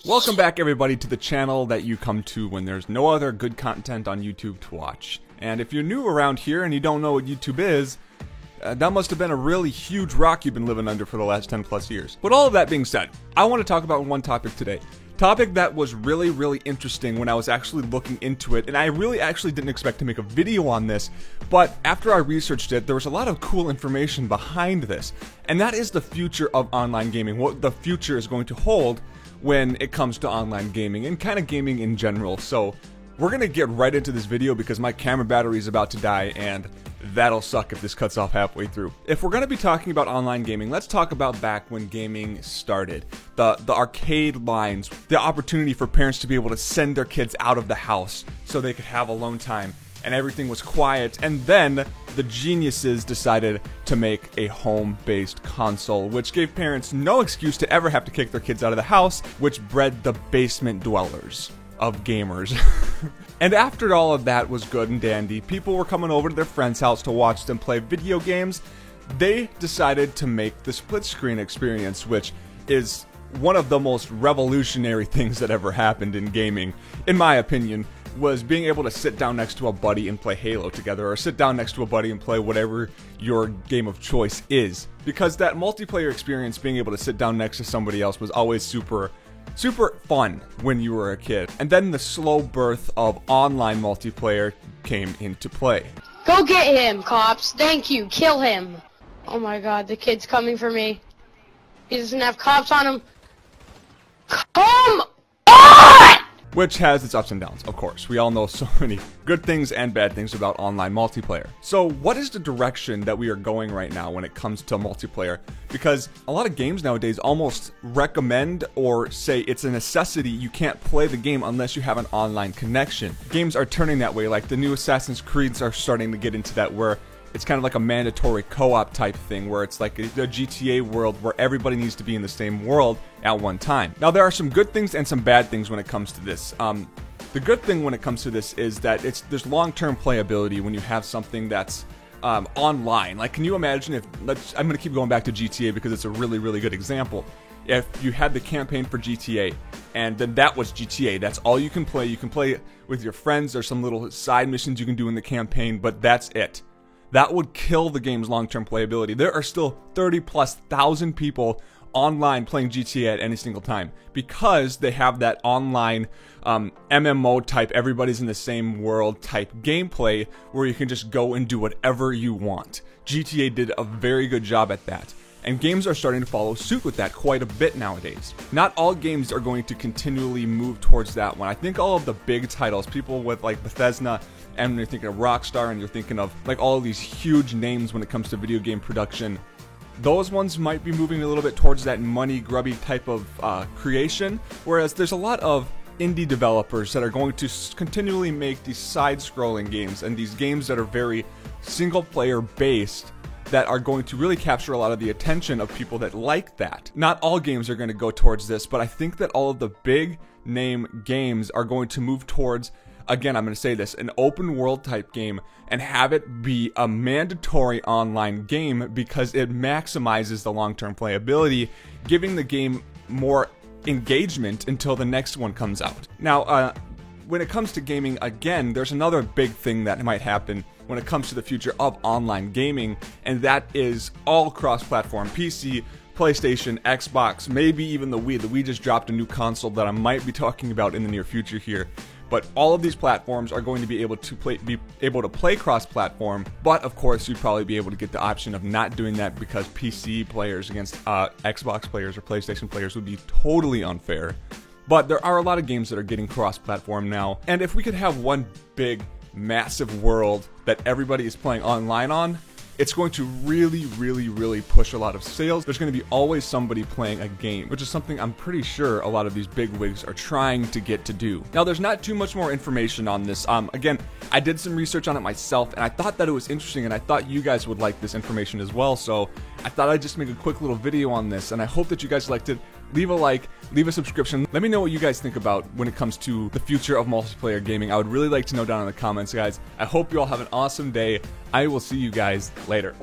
Welcome back everybody to the channel that you come to when there's no other good content on YouTube to watch. And if you're new around here and you don't know what YouTube is, that must have been a really huge rock you've been living under for the last 10 plus years. But all of that being said, I want to talk about one topic today. Topic that was really interesting when I was actually looking into it, and I really actually didn't expect to make a video on this, but after I researched it, there was a lot of cool information behind this, and that is the future of online gaming, what the future is going to hold when it comes to online gaming and kind of gaming in general. So we're gonna get right into this video because my camera battery is about to die, and that'll suck if this cuts off halfway through. If we're gonna be talking about online gaming, let's talk about back when gaming started. The arcade lines, the opportunity for parents to be able to send their kids out of the house so they could have alone time and everything was quiet, and then the geniuses decided to make a home-based console, which gave parents no excuse to ever have to kick their kids out of the house, which bred the basement dwellers of gamers. And after all of that was good and dandy, people were coming over to their friend's house to watch them play video games. They decided to make the split screen experience, which is one of the most revolutionary things that ever happened in gaming, in my opinion, was being able to sit down next to a buddy and play Halo together, or sit down next to a buddy and play whatever your game of choice is. Because that multiplayer experience, being able to sit down next to somebody else, was always super fun when you were a kid. And then the slow birth of online multiplayer came into play. Go get him, cops. Thank you. Kill him. Oh my god, the kid's coming for me. He doesn't have cops on him. Come on! Which has its ups and downs, of course. We all know so many good things and bad things about online multiplayer. So what is the direction that we are going right now when it comes to multiplayer? Because a lot of games nowadays almost recommend or say it's a necessity, you can't play the game unless you have an online connection. Games are turning that way, like the new Assassin's Creeds are starting to get into that, where it's kind of like a mandatory co-op type thing, where it's like a GTA world where everybody needs to be in the same world at one time. Now, there are some good things and some bad things when it comes to this. The good thing when it comes to this is that there's long-term playability when you have something that's online. Like, can you imagine if, I'm going to keep going back to GTA because it's a really good example. If you had the campaign for GTA, and then that was GTA, that's all you can play. You can play with your friends, there's some little side missions you can do in the campaign, but that's it. That would kill the game's long-term playability. There are still 30,000+ people online playing GTA at any single time because they have that online MMO type, everybody's in the same world type gameplay where you can just go and do whatever you want. GTA did a very good job at that. And games are starting to follow suit with that quite a bit nowadays. Not all games are going to continually move towards that one. I think all of the big titles, people with like Bethesda, and when you're thinking of Rockstar and you're thinking of like all of these huge names when it comes to video game production, those ones might be moving a little bit towards that money grubby type of creation, whereas there's a lot of indie developers that are going to continually make these side-scrolling games and these games that are very single-player based that are going to really capture a lot of the attention of people that like that. Not all games are going to go towards this, but I think that all of the big name games are going to move towards, again, I'm going to say this, an open world type game and have it be a mandatory online game because it maximizes the long-term playability, giving the game more engagement until the next one comes out. Now, when it comes to gaming, again, there's another big thing that might happen when it comes to the future of online gaming, and that is all cross-platform. PC, PlayStation, Xbox, maybe even the Wii. The Wii just dropped a new console that I might be talking about in the near future here. But all of these platforms are going to be able to play cross-platform, but of course you'd probably be able to get the option of not doing that because PC players against Xbox players or PlayStation players would be totally unfair. But there are a lot of games that are getting cross-platform now, and if we could have one big massive world that everybody is playing online on, it's going to really push a lot of sales. There's going to be always somebody playing a game, which is something I'm pretty sure a lot of these big wigs are trying to get to do. Now, there's not too much more information on this. Again, I did some research on it myself, and I thought that it was interesting, and I thought you guys would like this information as well, so I thought I'd just make a quick little video on this, and I hope that you guys liked it. Leave a like, leave a subscription. Let me know what you guys think about when it comes to the future of multiplayer gaming. I would really like to know down in the comments, guys. I hope you all have an awesome day. I will see you guys later.